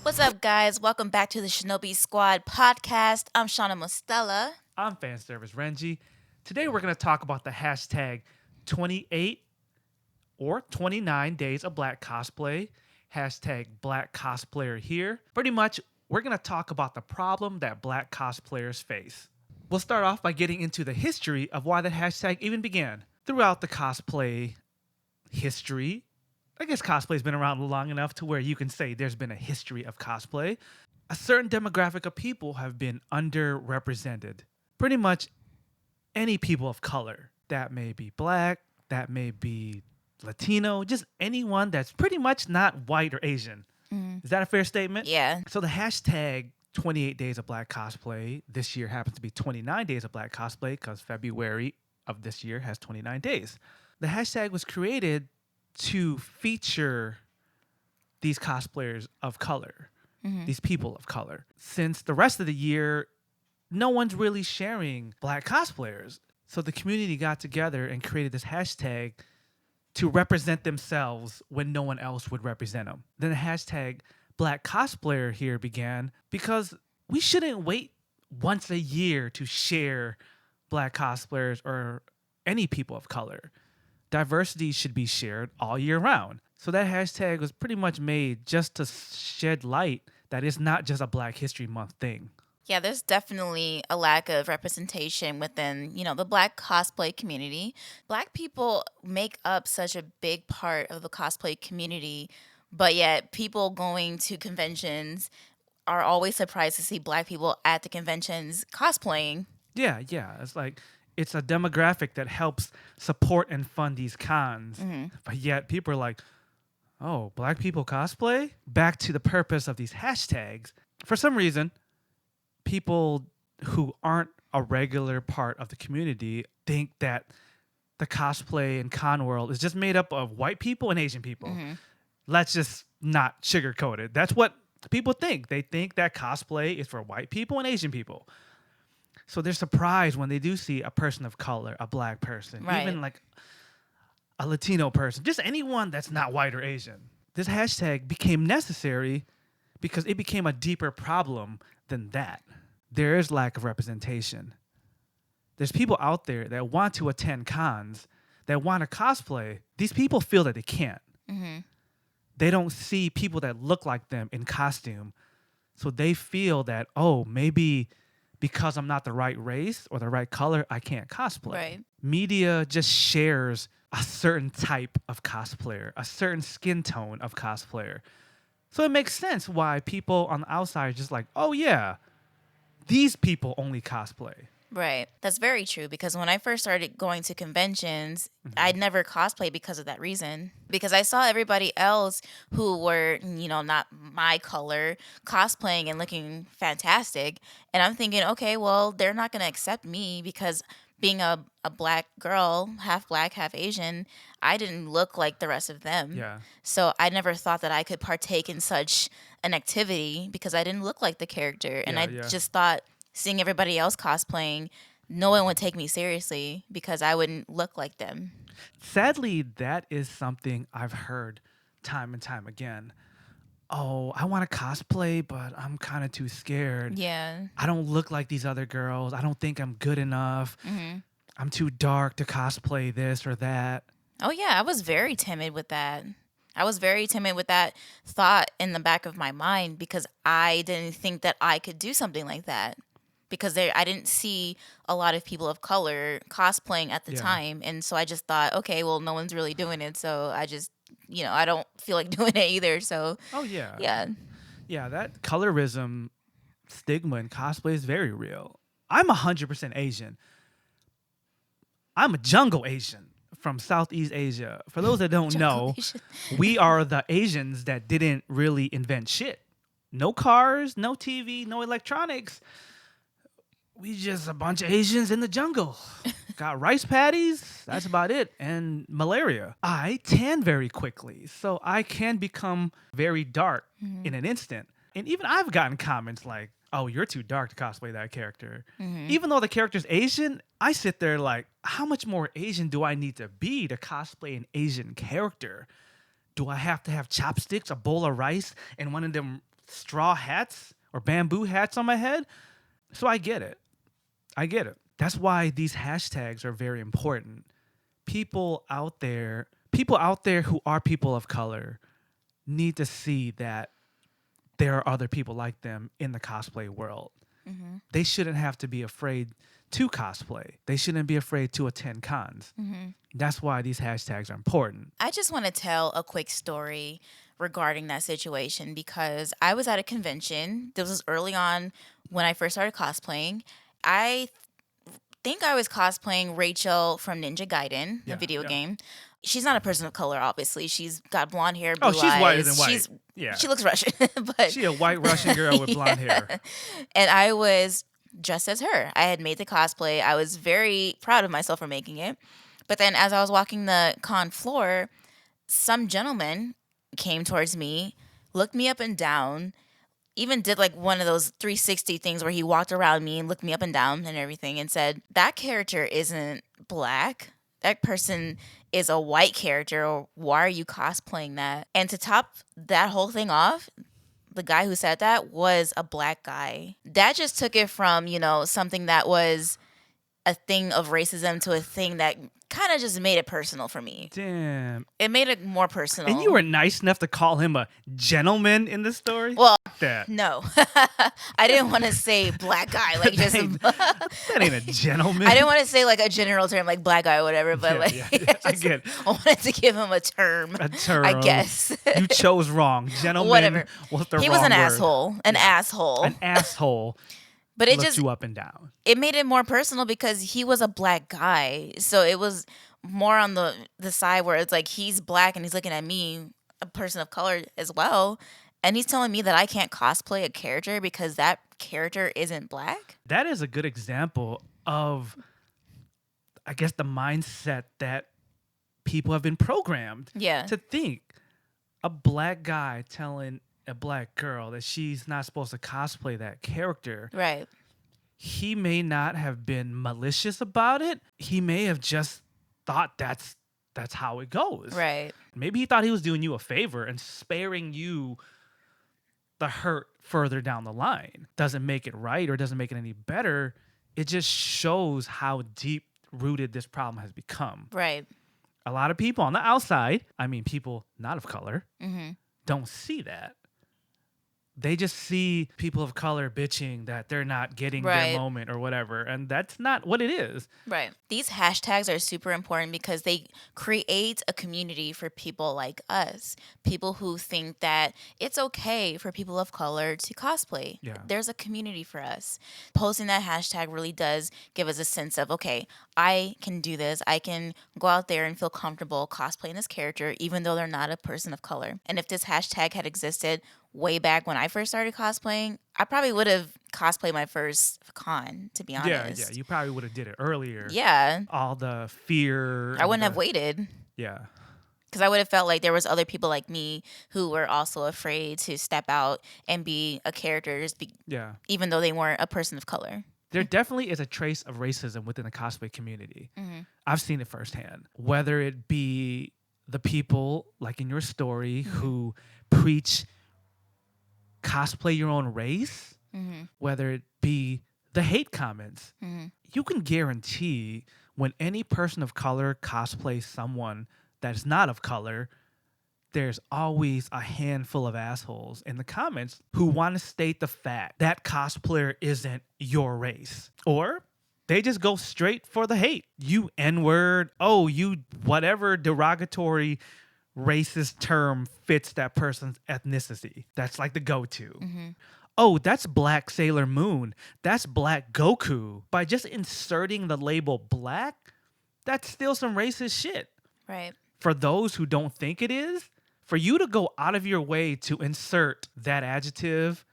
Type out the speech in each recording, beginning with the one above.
What's up, guys? Welcome back to the Shinobi Squad Podcast. I'm Shana Mostella. I'm fan service Renji. Today we're going to talk about the hashtag 28 or 29 days of black cosplay. Hashtag black cosplayer here. Pretty much, we're going to talk about the problem that black cosplayers face. We'll start off by getting into the history of why the hashtag even began. Throughout the cosplay history, I guess cosplay's been around long enough to where you can say there's been a history of cosplay. A certain demographic of people have been underrepresented. Pretty much any people of color. That may be black, that may be Latino, just anyone that's pretty much not white or Asian. Is that a fair statement? Yeah. So the hashtag 28 days of black cosplay this year happens to be 29 days of black cosplay because February of this year has 29 days. The hashtag was created to feature these cosplayers of color, these people of color. Since the rest of the year, no one's really sharing black cosplayers. So the community got together and created this hashtag to represent themselves when no one else would represent them. Then the hashtag black cosplayer here began because we shouldn't wait once a year to share black cosplayers or any people of color. Diversity should be shared all year round. So that hashtag was pretty much made just to shed light that it's not just a Black History Month thing. Yeah, there's definitely a lack of representation within, the black cosplay community. Black people make up such a big part of the cosplay community, but yet people going to conventions are always surprised to see black people at the conventions cosplaying. Yeah. It's like it's a demographic that helps support and fund these cons. But yet people are like, oh, black people cosplay? Back to the purpose of these hashtags. For some reason, people who aren't a regular part of the community think that the cosplay and con world is just made up of white people and Asian people. Let's just not sugarcoat it. That's what people think. They think that cosplay is for white people and Asian people. So they're surprised when they do see a person of color, a black person, even like a Latino person, just anyone that's not white or Asian. This hashtag became necessary because it became a deeper problem than that. There is lack of representation. There's people out there that want to attend cons, that want to cosplay. These people feel that they can't. They don't see people that look like them in costume. So they feel that, oh, maybe because I'm not the right race or the right color, I can't cosplay. Right. Media just shares a certain type of cosplayer, a certain skin tone of cosplayer. So it makes sense why people on the outside are just like, oh yeah, these people only cosplay. Right. That's very true because when I first started going to conventions, I'd never cosplayed because of that reason. Because I saw everybody else who were, not my color cosplaying and looking fantastic. And I'm thinking, okay, well, they're not going to accept me because being a black girl, half black, half Asian, I didn't look like the rest of them. Yeah. So I never thought that I could partake in such an activity because I didn't look like the character. And I just thought seeing everybody else cosplaying, no one would take me seriously because I wouldn't look like them. Sadly, that is something I've heard time and time again. Oh, I want to cosplay, but I'm kind of too scared. Yeah. I don't look like these other girls. I don't think I'm good enough. I'm too dark to cosplay this or that. Oh, yeah. I was very timid with that. I was very timid with that thought in the back of my mind because I didn't think that I could do something like that. Because I didn't see a lot of people of color cosplaying at the time. And so I just thought, okay, well, no one's really doing it. So I just, I don't feel like doing it either. So, oh, yeah. Yeah. Yeah, that colorism stigma in cosplay is very real. I'm 100% Asian. I'm a jungle Asian from Southeast Asia. For those that don't know, we are the Asians that didn't really invent shit. No cars, no TV, no electronics. We just a bunch of Asians in the jungle. Got rice paddies, that's about it, and malaria. I tan very quickly, so I can become very dark in an instant. And even I've gotten comments like, oh, you're too dark to cosplay that character. Even though the character's Asian, I sit there like, how much more Asian do I need to be to cosplay an Asian character? Do I have to have chopsticks, a bowl of rice, and one of them straw hats or bamboo hats on my head. So I get it. That's why these hashtags are very important. People out there who are people of color need to see that there are other people like them in the cosplay world. Mm-hmm. They shouldn't have to be afraid to cosplay. They shouldn't be afraid to attend cons. Mm-hmm. That's why these hashtags are important. I just want to tell a quick story regarding that situation because I was at a convention. This was early on when I first started cosplaying. I think I was cosplaying Rachel from Ninja Gaiden, the video game. She's not a person of color, obviously. She's got blonde hair, blue eyes. Oh, she's whiter than white. She looks Russian. But she's a white Russian girl with blonde hair. And I was dressed as her. I had made the cosplay. I was very proud of myself for making it. But then as I was walking the con floor, some gentleman came towards me, looked me up and down, even did like one of those 360 things where he walked around me and looked me up and down and everything and said, that character isn't black. That person is a white character. Or why are you cosplaying that? And to top that whole thing off, the guy who said that was a black guy. That just took it from, something that was a thing of racism to a thing that kind of just made it personal for me. Damn. It made it more personal. And you were nice enough to call him a gentleman in the story? Well, that. No. I didn't want to say black guy. Like just that ain't a gentleman. I didn't want to say like a general term like black guy or whatever, but I get it. I wanted to give him a term. I guess. You chose wrong. Gentleman whatever. Was the he wrong was an word. asshole. An asshole. An asshole. But it looked just you up and down. It made it more personal because he was a black guy. So it was more on the side where it's like he's black and he's looking at me, a person of color as well, and he's telling me that I can't cosplay a character because that character isn't black. That is a good example of, I guess, the mindset that people have been programmed to think. A black guy telling a black girl that she's not supposed to cosplay that character. Right. He may not have been malicious about it. He may have just thought that's how it goes. Right. Maybe he thought he was doing you a favor and sparing you the hurt further down the line. Doesn't make it right or doesn't make it any better. It just shows how deep rooted this problem has become. Right. A lot of people on the outside, I mean people not of color, don't see that. They just see people of color bitching that they're not getting their moment or whatever. And that's not what it is. Right. These hashtags are super important because they create a community for people like us. People who think that it's okay for people of color to cosplay. Yeah. There's a community for us. Posting that hashtag really does give us a sense of, okay, I can do this. I can go out there and feel comfortable cosplaying this character even though they're not a person of color. And if this hashtag had existed way back when I first started cosplaying, I probably would have cosplayed my first con, to be honest. Yeah, you probably would have did it earlier. Yeah. All the fear. I wouldn't have waited. Yeah. Because I would have felt like there was other people like me who were also afraid to step out and be a character, even though they weren't a person of color. There definitely is a trace of racism within the cosplay community. Mm-hmm. I've seen it firsthand. Whether it be the people, like in your story, who preach cosplay your own race, whether it be the hate comments. You can guarantee when any person of color cosplays someone that's not of color, there's always a handful of assholes in the comments who want to state the fact that cosplayer isn't your race. Or they just go straight for the hate. You N-word, you whatever derogatory racist term fits that person's ethnicity. That's like the go-to. Oh, that's Black Sailor Moon. That's Black Goku. By just inserting the label black, that's still some racist shit. Right. For those who don't think it is, for you to go out of your way to insert that adjective,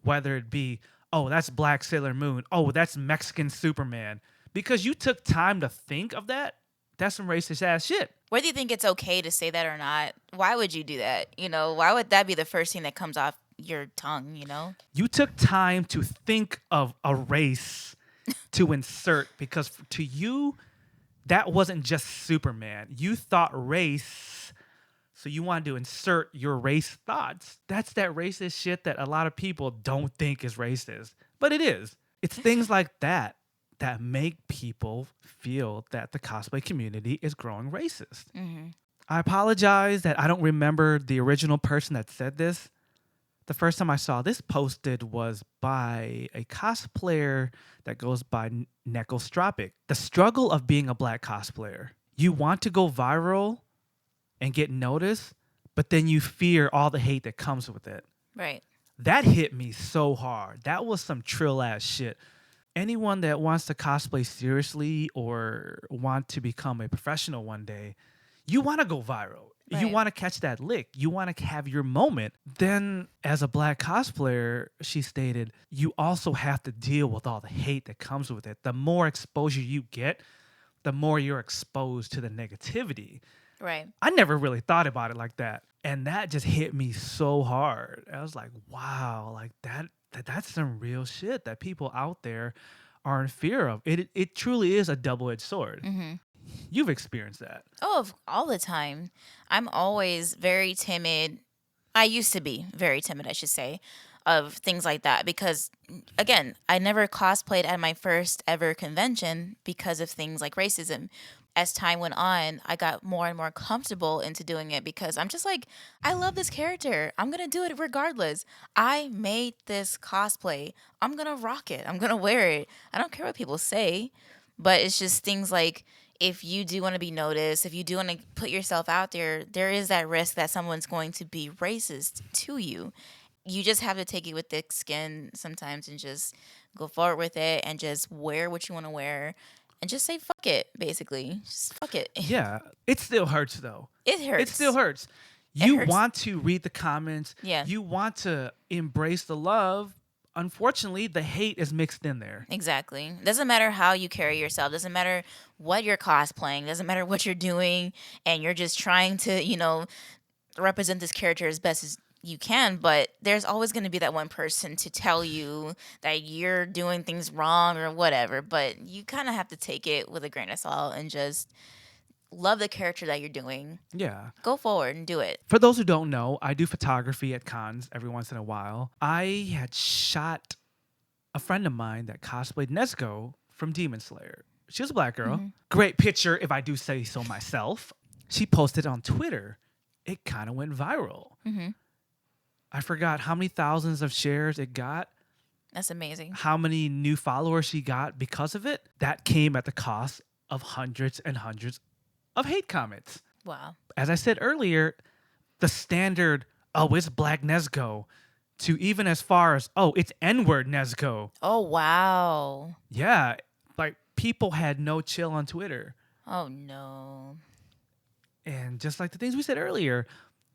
whether it be, oh, that's Black Sailor Moon. Oh, that's Mexican Superman. Because you took time to think of that, that's some racist ass shit. Whether you think it's okay to say that or not, why would you do that? Why would that be the first thing that comes off your tongue, You took time to think of a race to insert because to you, that wasn't just Superman. You thought race So you want to insert your race thoughts. That's that racist shit that a lot of people don't think is racist, but it is. It's things like that that make people feel that the cosplay community is growing racist. Mm-hmm. I apologize that I don't remember the original person that said this. The first time I saw this posted was by a cosplayer that goes by Necostropic. The struggle of being a black cosplayer. You want to go viral and get noticed, but then you fear all the hate that comes with it. Right. That hit me so hard. That was some trill ass shit. Anyone that wants to cosplay seriously or want to become a professional one day, you want to go viral. Right. You want to catch that lick. You want to have your moment. Then, as a black cosplayer, she stated, you also have to deal with all the hate that comes with it. The more exposure you get, the more you're exposed to the negativity. Right. I never really thought about it like that. And that just hit me so hard. I was like, wow, like that's some real shit that people out there are in fear of. It truly is a double-edged sword. Mm-hmm. You've experienced that. Oh, all the time. I'm always very timid. I used to be very timid, I should say, of things like that. Because, again, I never cosplayed at my first ever convention because of things like racism. As time went on, I got more and more comfortable into doing it because I'm just like, I love this character. I'm going to do it regardless. I made this cosplay. I'm going to rock it. I'm going to wear it. I don't care what people say. But it's just things like, if you do want to be noticed, if you do want to put yourself out there, there is that risk that someone's going to be racist to you. You just have to take it with thick skin sometimes and just go forward with it and just wear what you want to wear and just say fuck it, basically. Just fuck it. Yeah. It still hurts, though. It hurts. It still hurts. It You hurts. want to read the comments. Yeah. You want to embrace the love. Unfortunately, the hate is mixed in there. Exactly. Doesn't matter how you carry yourself. Doesn't matter what you're cosplaying. Doesn't matter what you're doing. And you're just trying to, represent this character as best as you can. But there's always going to be that one person to tell you that you're doing things wrong or whatever. But you kind of have to take it with a grain of salt and just love the character that you're doing. Yeah. Go forward and do it. For those who don't know, I do photography at cons every once in a while. I had shot a friend of mine that cosplayed Nezuko from Demon Slayer. She was a black girl. Mm-hmm. Great picture, if I do say so myself. She posted on Twitter. It kind of went viral. Mm-hmm. I forgot how many thousands of shares it got. That's amazing. How many new followers she got because of it. That came at the cost of hundreds and hundreds of hate comments. Wow. As I said earlier, the standard, oh, it's Black Nezuko, to even as far as, oh, it's N-word Nezuko. Oh, wow. Yeah, like people had no chill on Twitter. Oh, no. And just like the things we said earlier,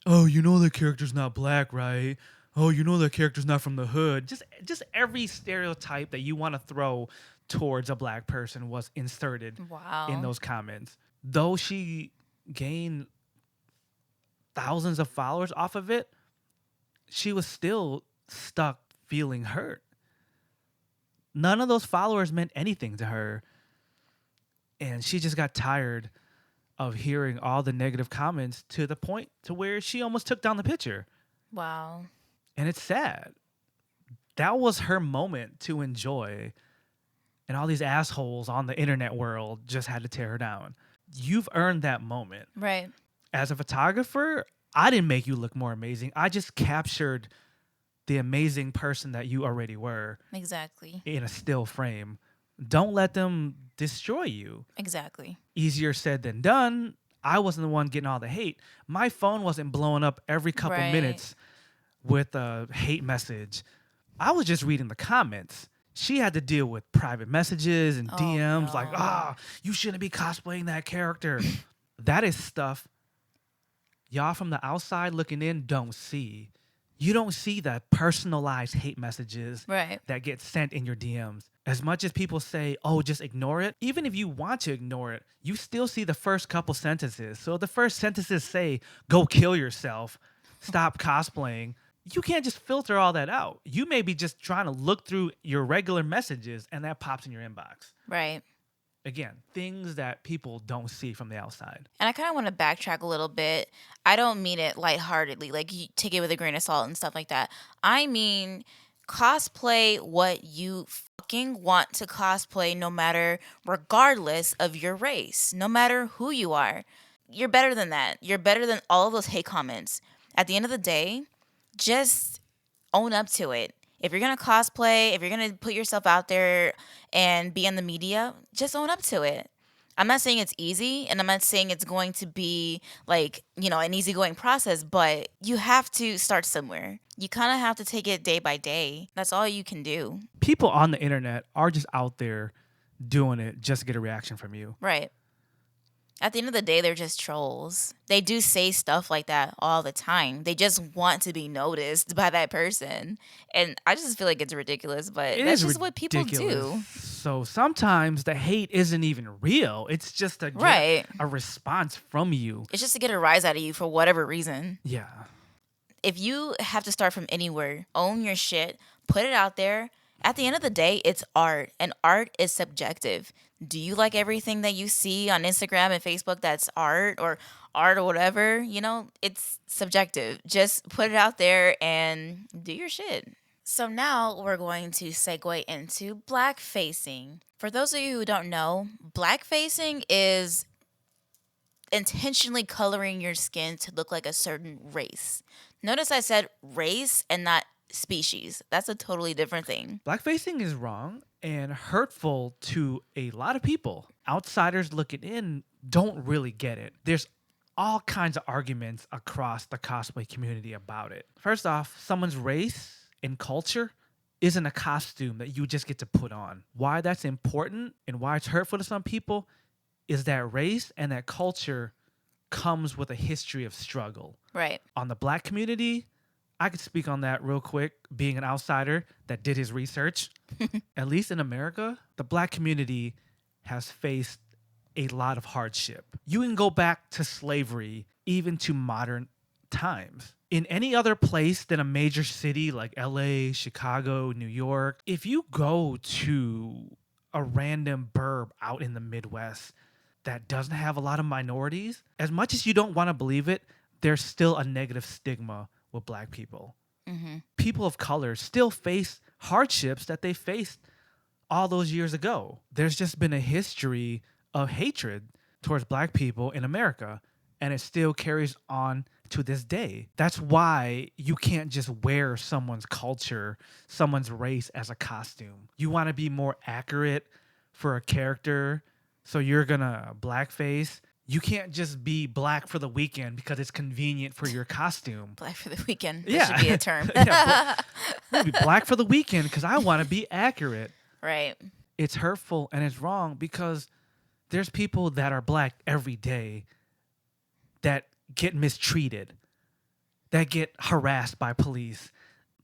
oh, you know the character's not black, right? Oh, you know the character's not from the hood. Just every stereotype that you want to throw towards a black person was inserted Wow. in those comments. Though she gained thousands of followers off of it, she was still stuck feeling hurt. None of those followers meant anything to her. And she just got tired of hearing all the negative comments to the point to where she almost took down the picture. Wow. And it's sad. That was her moment to enjoy. And all these assholes on the internet world just had to tear her down. You've earned that moment. Right. As a photographer, I didn't make you look more amazing. I just captured the amazing person that you already were. Exactly. In a still frame. Don't let them destroy you. Exactly. Easier said than done. I wasn't the one getting all the hate. My phone wasn't blowing up every couple minutes with a hate message. I was just reading the comments. She had to deal with private messages and DMs like, you shouldn't be cosplaying that character. That is stuff y'all from the outside looking in don't see. You don't see the personalized hate messages that get sent in your DMs. As much as people say, oh, just ignore it, even if you want to ignore it, you still see the first couple sentences. So the first sentences say, go kill yourself, stop cosplaying. You can't just filter all that out. You may be just trying to look through your regular messages and that pops in your inbox. Right. Again, things that people don't see from the outside. And I kind of want to backtrack a little bit. I don't mean it lightheartedly, like you take it with a grain of salt and stuff like that. I mean, cosplay what you fucking want to cosplay, no matter, regardless of your race, no matter who you are. You're better than that. You're better than all of those hate comments. At the end of the day, just own up to it. If you're going to cosplay, if you're going to put yourself out there and be in the media, just own up to it. I'm not saying it's easy, and I'm not saying it's going to be like, an easygoing process, but you have to start somewhere. You kind of have to take it day by day. That's all you can do. People on the internet are just out there doing it just to get a reaction from you. Right. At the end of the day, they're just trolls. They do say stuff like that all the time. They just want to be noticed by that person. And I just feel like it's ridiculous, but that's just what people do. So sometimes the hate isn't even real. It's just to get a response from you. It's just to get a rise out of you for whatever reason. Yeah. If you have to start from anywhere, own your shit, put it out there. At the end of the day, it's art, and art is subjective. Do you like everything that you see on Instagram and Facebook that's art or whatever? It's subjective. Just put it out there and do your shit. So now we're going to segue into blackfacing. For those of you who don't know, blackfacing is intentionally coloring your skin to look like a certain race. Notice I said race and not species. That's a totally different thing. Blackfacing is wrong and hurtful to a lot of people. Outsiders looking in don't really get it. There's all kinds of arguments across the cosplay community about it. First off, someone's race and culture isn't a costume that you just get to put on. Why that's important and why it's hurtful to some people is that race and that culture comes with a history of struggle. Right. On the black community, I could speak on that real quick, being an outsider that did his research. At least in America, the black community has faced a lot of hardship. You can go back to slavery, even to modern times. In any other place than a major city like LA, Chicago, New York, if you go to a random burb out in the Midwest that doesn't have a lot of minorities, as much as you don't want to believe it, there's still a negative stigma with black people. Mm-hmm. People of color still face hardships that they faced all those years ago. There's just been a history of hatred towards black people in America, and it still carries on to this day. That's why you can't just wear someone's culture, someone's race as a costume. You want to be more accurate for a character, so you're gonna blackface. You can't just be black for the weekend because it's convenient for your costume. Black for the weekend. That should be a term. Be black for the weekend because I want to be accurate. Right. It's hurtful and it's wrong because there's people that are black every day that get mistreated, that get harassed by police,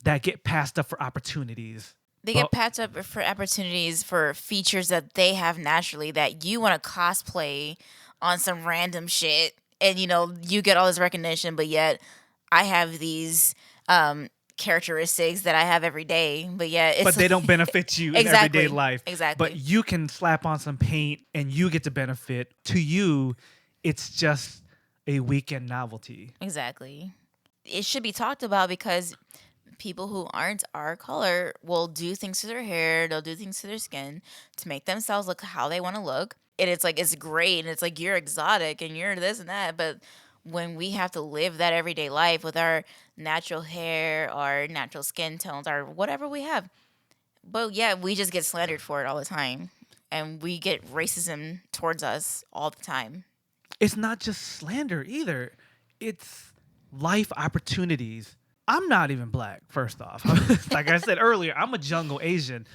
that get passed up for opportunities. They get passed up for opportunities for features that they have naturally that you want to cosplay on some random shit, and you get all this recognition, but yet I have these characteristics that I have every day, but yet it's they don't benefit you in everyday life. Exactly. But you can slap on some paint and you get to benefit. To you, it's just a weekend novelty. Exactly. It should be talked about because people who aren't our color will do things to their hair, they'll do things to their skin to make themselves look how they want to look. And it's like, it's great, and it's like you're exotic and you're this and that, but when we have to live that everyday life with our natural hair, our natural skin tones, our whatever we have, but yeah, we just get slandered for it all the time, and we get racism towards us all the time. It's not just slander either. It's life opportunities. I'm not even black, first off. Like I said earlier, I'm a jungle Asian,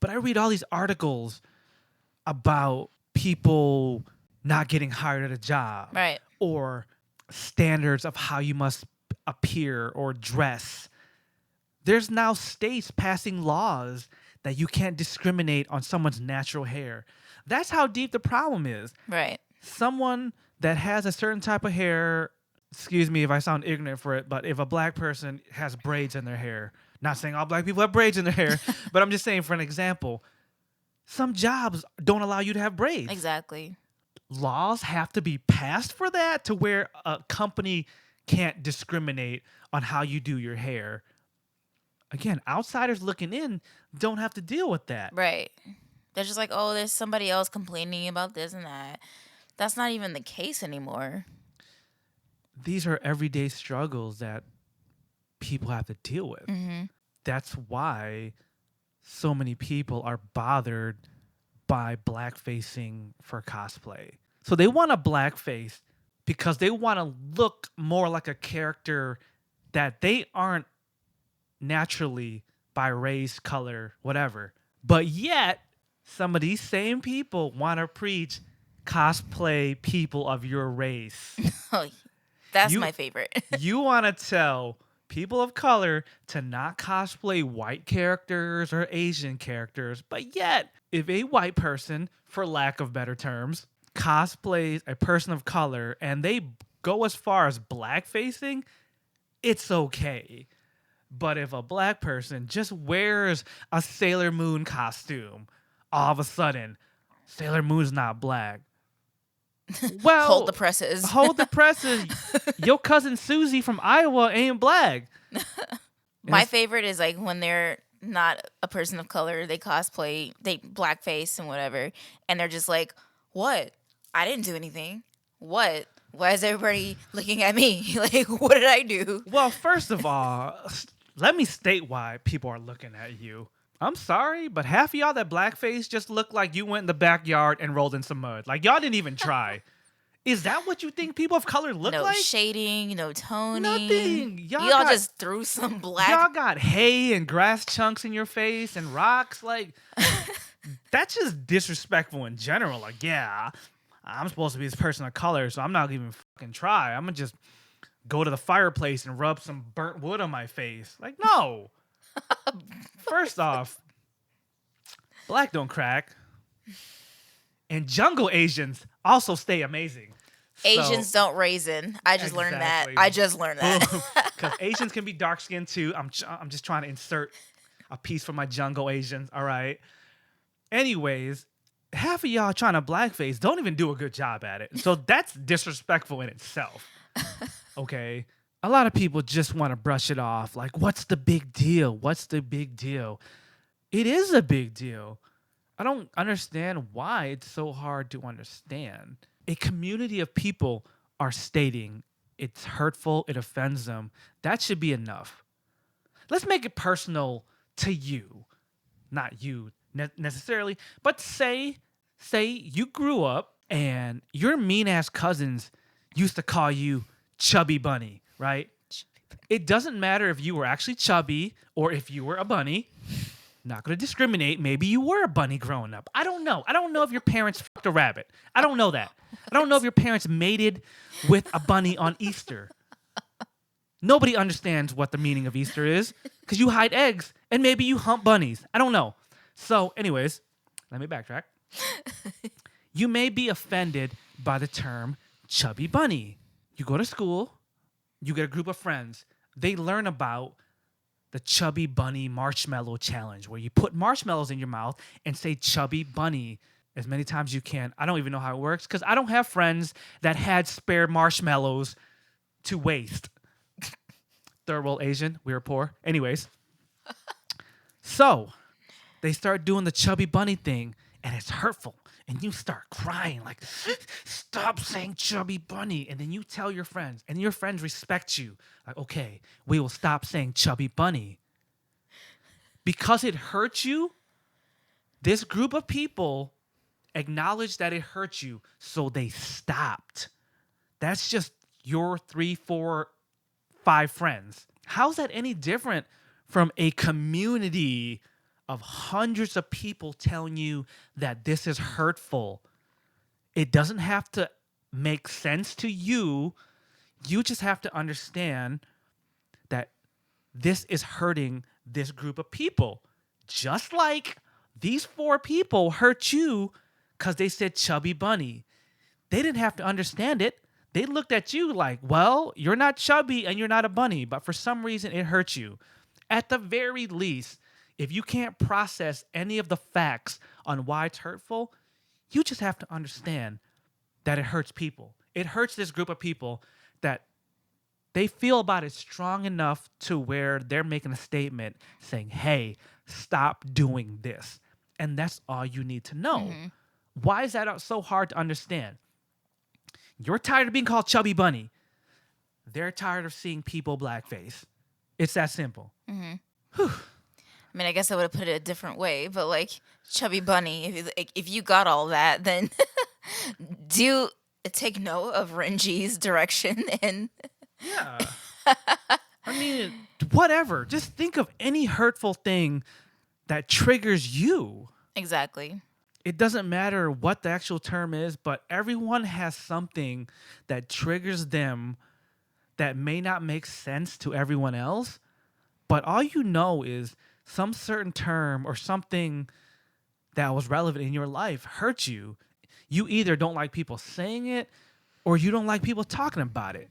but I read all these articles about people not getting hired at a job. Right. Or standards of how you must appear or dress. There's now states passing laws that you can't discriminate on someone's natural hair. That's how deep the problem is. Right. Someone that has a certain type of hair, excuse me if I sound ignorant for it, but if a black person has braids in their hair, not saying all black people have braids in their hair, but I'm just saying for an example, Some jobs don't allow you to have braids. Exactly. Laws have to be passed for that, to where a company can't discriminate on how you do your hair. Again, outsiders looking in don't have to deal with that. Right. They're just like, oh, there's somebody else complaining about this and that. That's not even the case anymore. These are everyday struggles that people have to deal with. Mm-hmm. That's why so many people are bothered by blackfacing for cosplay. So they want a blackface because they want to look more like a character that they aren't naturally, by race, color, whatever. But yet, some of these same people want to preach cosplay people of your race. Oh, that's my favorite. You want to tell people of color to not cosplay white characters or Asian characters, but yet, if a white person, for lack of better terms, cosplays a person of color and they go as far as blackfacing, it's okay. But if a black person just wears a Sailor Moon costume, all of a sudden, Sailor Moon's not black. Well, hold the presses. Hold the presses. Your cousin Susie from Iowa ain't black. My favorite is like when they're not a person of color, they cosplay, they blackface and whatever, and they're just like, what? I didn't do anything. What? Why is everybody looking at me? Like, what did I do? Well, first of all, let me state why people are looking at you. I'm sorry, but half of y'all that blackface just look like you went in the backyard and rolled in some mud. Like, y'all didn't even try. Is that what you think people of color look no like? No shading, no toning. Nothing. Y'all just threw some black. Y'all got hay and grass chunks in your face and rocks. Like, that's just disrespectful in general. Like, yeah, I'm supposed to be this person of color, so I'm not even fucking try. I'm going to just go to the fireplace and rub some burnt wood on my face. Like, no. First off, black don't crack. And jungle Asians also stay amazing. Asians don't raisin. I just learned that. Because Asians can be dark skinned too. I'm just trying to insert a piece for my jungle Asians. All right. Anyways, half of y'all trying to blackface don't even do a good job at it. So that's disrespectful in itself. Okay. A lot of people just want to brush it off. Like, what's the big deal? What's the big deal? It is a big deal. I don't understand why it's so hard to understand. A community of people are stating it's hurtful, it offends them. That should be enough. Let's make it personal to you. Not you necessarily, but say you grew up and your mean-ass cousins used to call you Chubby Bunny, right? It doesn't matter if you were actually chubby or if you were a bunny. Not going to discriminate. Maybe you were a bunny growing up. I don't know. I don't know if your parents fucked a rabbit. I don't know that. I don't know if your parents mated with a bunny on Easter. Nobody understands what the meaning of Easter is because you hide eggs and maybe you hump bunnies. I don't know. So anyways, let me backtrack. You may be offended by the term chubby bunny. You go to school, you get a group of friends. They learn about the Chubby Bunny Marshmallow Challenge, where you put marshmallows in your mouth and say Chubby Bunny as many times as you can. I don't even know how it works because I don't have friends that had spare marshmallows to waste. Third world Asian, we were poor. Anyways, so they start doing the Chubby Bunny thing, and it's hurtful. And you start crying like, stop saying Chubby Bunny. And then you tell your friends, and your friends respect you. Like, okay, we will stop saying Chubby Bunny. Because it hurt you, this group of people acknowledged that it hurt you, so they stopped. That's just your 3, 4, 5 friends. How's that any different from a community of hundreds of people telling you that this is hurtful? It doesn't have to make sense to you. You just have to understand that this is hurting this group of people. Just like these 4 people hurt you because they said Chubby Bunny. They didn't have to understand it. They looked at you like, well, you're not chubby and you're not a bunny, but for some reason it hurt you. At the very least, If you can't process any of the facts on why it's hurtful, you just have to understand that it hurts people. It hurts this group of people that they feel about it strong enough to where they're making a statement saying, hey, stop doing this. And that's all you need to know. Mm-hmm. Why is that so hard to understand? You're tired of being called Chubby Bunny. They're tired of seeing people blackface. It's that simple. Mm-hmm. Whew. I mean, I guess I would have put it a different way, but like Chubby Bunny, if you got all that, then do take note of Renji's direction and Yeah. I mean, whatever. Just think of any hurtful thing that triggers you. exactly. It doesn't matter what the actual term is, but everyone has something that triggers them that may not make sense to everyone else. But all you know is some certain term or something that was relevant in your life hurt you. You either don't like people saying it or you don't like people talking about it.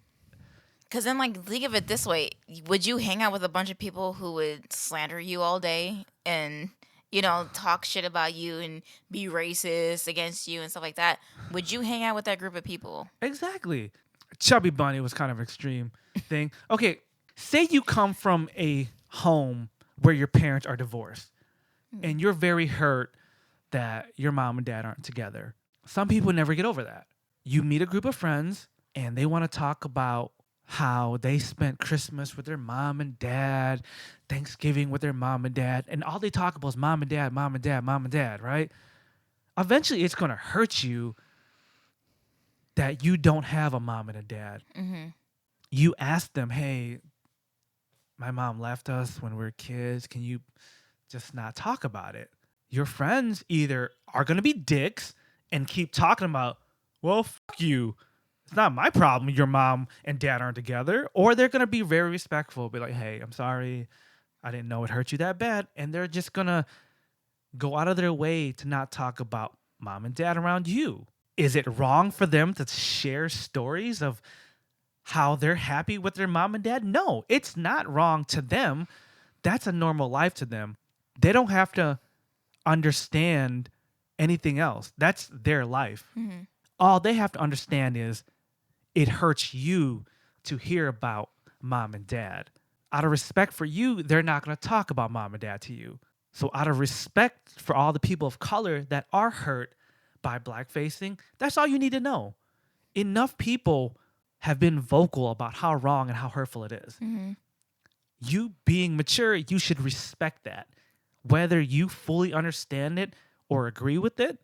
Because then, like, think of it this way: would you hang out with a bunch of people who would slander you all day and, you know, talk shit about you and be racist against you and stuff like that? Would you hang out with that group of people? Exactly. Chubby Bunny was kind of an extreme thing. Okay, say you come from a home where your parents are divorced and you're very hurt that your mom and dad aren't together. Some people never get over that. You meet a group of friends and they want to talk about how they spent Christmas with their mom and dad, Thanksgiving with their mom and dad, and all they talk about is mom and dad, mom and dad, mom and dad, right? Eventually, it's going to hurt you that you don't have a mom and a dad. Mm-hmm. You ask them, hey, my mom left us when we were kids. Can you just not talk about it? Your friends either are going to be dicks and keep talking about, well, fuck you. It's not my problem your mom and dad aren't together. Or they're going to be very respectful, be like, hey, I'm sorry. I didn't know it hurt you that bad. And they're just going to go out of their way to not talk about mom and dad around you. Is it wrong for them to share stories of how they're happy with their mom and dad? No, it's not wrong to them. That's a normal life to them. They don't have to understand anything else. That's their life. Mm-hmm. All they have to understand is it hurts you to hear about mom and dad. Out of respect for you, they're not going to talk about mom and dad to you. So out of respect for all the people of color that are hurt by blackfacing, that's all you need to know. Enough people have been vocal about how wrong and how hurtful it is. Mm-hmm. You being mature, you should respect that. Whether you fully understand it or agree with it,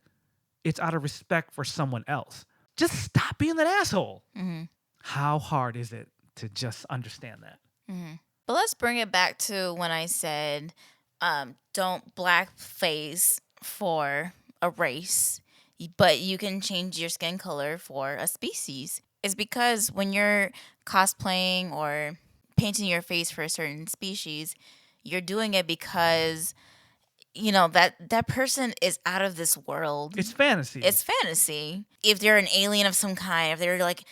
it's out of respect for someone else. Just stop being that asshole. Mm-hmm. How hard is it to just understand that? Mm-hmm. But let's bring it back to when I said, don't blackface for a race, but you can change your skin color for a species. It's because when you're cosplaying or painting your face for a certain species, you're doing it because, you know, that person is out of this world. It's fantasy. It's fantasy. If they're an alien of some kind, if they're like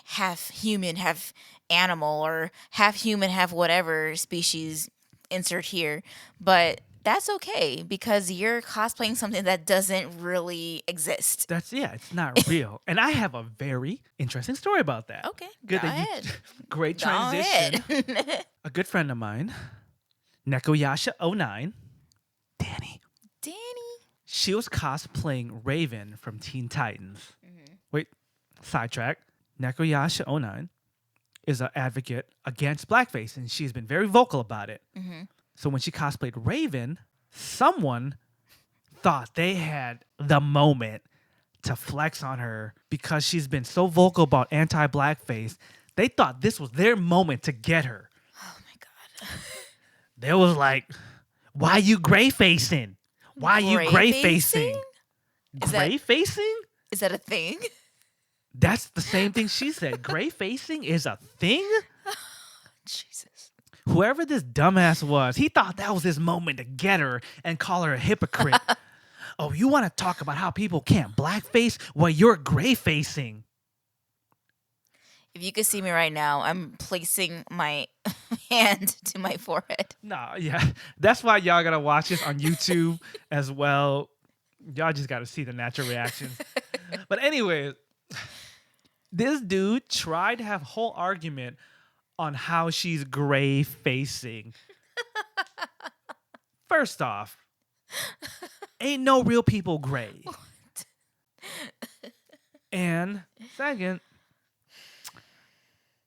half human, half animal, or half human, half whatever species, insert here. But that's okay because you're cosplaying something that doesn't really exist. It's not real. And I have a very interesting story about that. Okay, Good go that ahead. Great Go transition. ahead. A good friend of mine, Nekoyasha09, Danny. She was cosplaying Raven from Teen Titans. Mm-hmm. Wait, sidetrack. Nekoyasha09 is an advocate against blackface, and she's been very vocal about it. Mm-hmm. So when she cosplayed Raven, someone thought they had the moment to flex on her because she's been so vocal about anti-blackface. They thought this was their moment to get her. Oh my god. They was like, why you gray facing? Why you gray facing? Gray facing? Is that a thing? That's the same thing she said. Gray facing is a thing? Jesus. Whoever this dumbass was, he thought that was his moment to get her and call her a hypocrite. Oh, you want to talk about how people can't blackface? Well, you're gray facing. If you could see me right now, I'm placing my hand to my forehead. Nah, yeah. That's why y'all gotta watch this on YouTube as well. Y'all just gotta see the natural reactions. But anyways, this dude tried to have a whole argument on how she's gray facing. First off, ain't no real people gray. And second,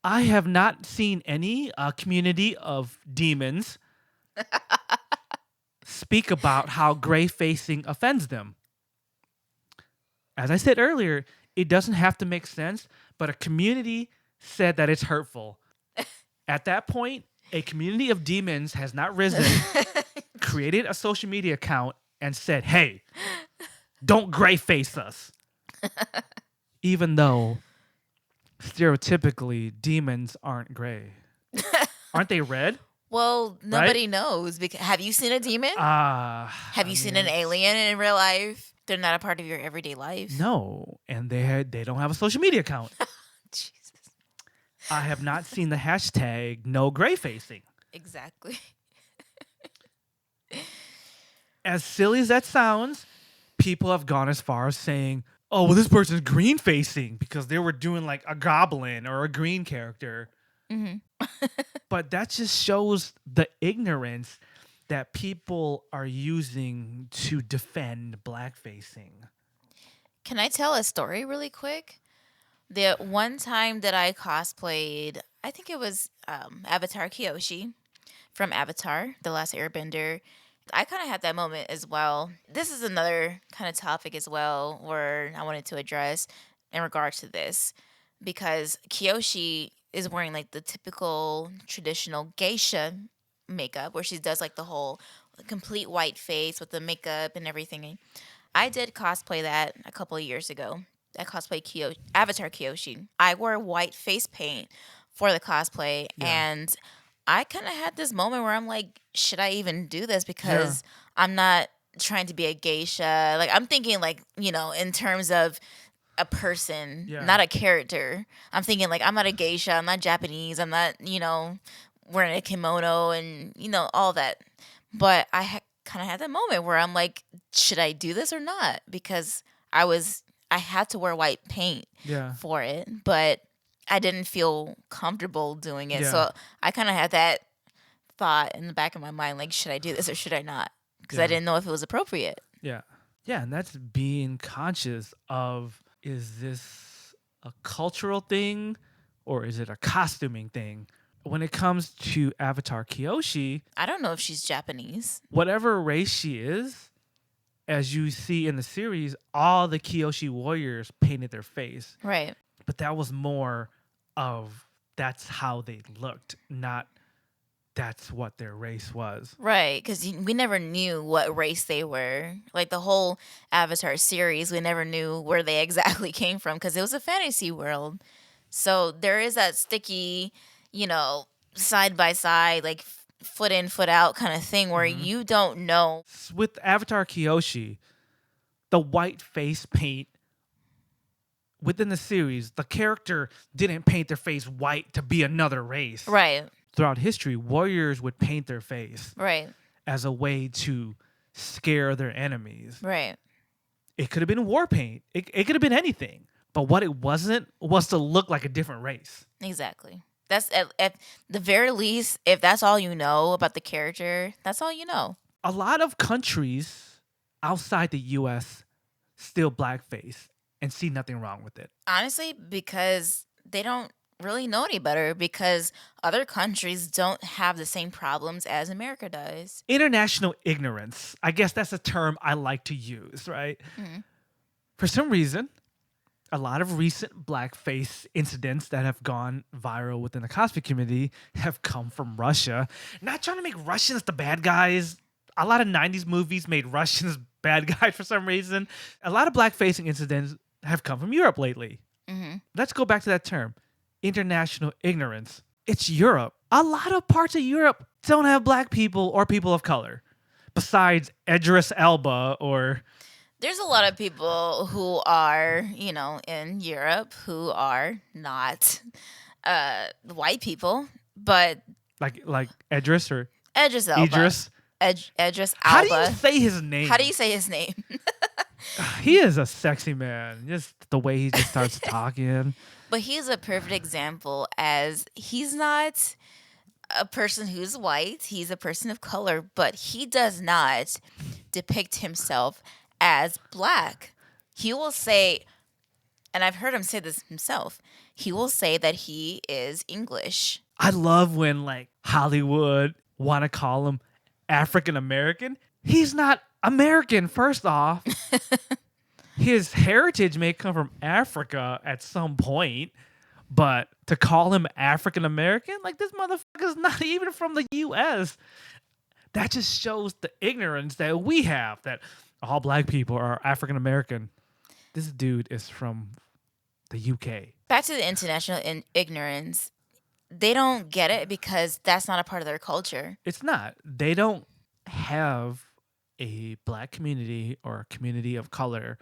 I have not seen any community of demons speak about how gray facing offends them. As I said earlier, it doesn't have to make sense, but a community said that it's hurtful. At that point, a community of demons has not risen, created a social media account, and said, hey, don't gray face us. Even though stereotypically demons aren't gray. Aren't they red? Well, nobody knows. Have you seen a demon? Have you seen an alien in real life? They're not a part of your everyday life. No, and they don't have a social media account. Jesus. I have not seen the hashtag no gray facing. Exactly. As silly as that sounds, people have gone as far as saying, oh, well, this person's green facing because they were doing like a goblin or a green character. Mm-hmm. But that just shows the ignorance that people are using to defend black facing. Can I tell a story really quick? The one time that I cosplayed, I think it was Avatar Kyoshi from Avatar, The Last Airbender. I kind of had that moment as well. This is another kind of topic as well where I wanted to address in regards to this, because Kyoshi is wearing like the typical traditional geisha makeup where she does like the whole complete white face with the makeup and everything. I did cosplay that a couple of years ago. I cosplayed Avatar Kyoshi. I wore white face paint for the cosplay, and I kind of had this moment where I'm like, should I even do this? Because I'm not trying to be a geisha. Like, I'm thinking like, in terms of a person, not a character. I'm thinking like, I'm not a geisha. I'm not Japanese. I'm not, wearing a kimono and, all that. But I kind of had that moment where I'm like, should I do this or not? Because I had to wear white paint for it, but I didn't feel comfortable doing it. So I kind of had that thought in the back of my mind, like, should I do this or should I not? Because I didn't know if it was appropriate. Yeah. Yeah, and that's being conscious of, is this a cultural thing or is it a costuming thing? When it comes to Avatar Kyoshi, I don't know if she's Japanese. Whatever race she is, as you see in the series, all the Kyoshi warriors painted their face. Right. But that was more of that's how they looked, not that's what their race was. Right, because we never knew what race they were. Like the whole Avatar series, we never knew where they exactly came from because it was a fantasy world. So there is that sticky, side by side, like foot in, foot out kind of thing where you don't know. With Avatar Kyoshi, the white face paint within the series, the character didn't paint their face white to be another race. Right. Throughout history, warriors would paint their face as a way to scare their enemies. Right. It could have been war paint. It could have been anything. But what it wasn't was to look like a different race. Exactly. That's at the very least, if that's all you know about the character, that's all you know. A lot of countries outside the U.S. still blackface and see nothing wrong with it. Honestly, because they don't really know any better, because other countries don't have the same problems as America does. International ignorance. I guess that's a term I like to use, right? Mm-hmm. For some reason, a lot of recent blackface incidents that have gone viral within the cosplay community have come from Russia. Not trying to make Russians the bad guys. A lot of 90s movies made Russians bad guys for some reason. A lot of blackfacing incidents have come from Europe lately. Mm-hmm. Let's go back to that term. International ignorance. It's Europe. A lot of parts of Europe don't have black people or people of color. Besides Idris Elba or... There's a lot of people who are, in Europe who are not white people, but Like Edris or Idris Elba. Idris. Idris How do you Elba. say his name? How do you say his name? He is a sexy man. Just the way he just starts talking. But he's a perfect example, as he's not a person who's white. He's a person of color, but he does not depict himself as black. He will say, and I've heard him say this himself, he will say that he is English. I love when like Hollywood want to call him African American. He's not American, first off. His heritage may come from Africa at some point, but to call him African American, like this motherfucker's not even from the US. That just shows the ignorance that we have, that all black people are African American. This dude is from the UK. Back to the international ignorance. They don't get it because that's not a part of their culture. It's not. They don't have a black community or a community of color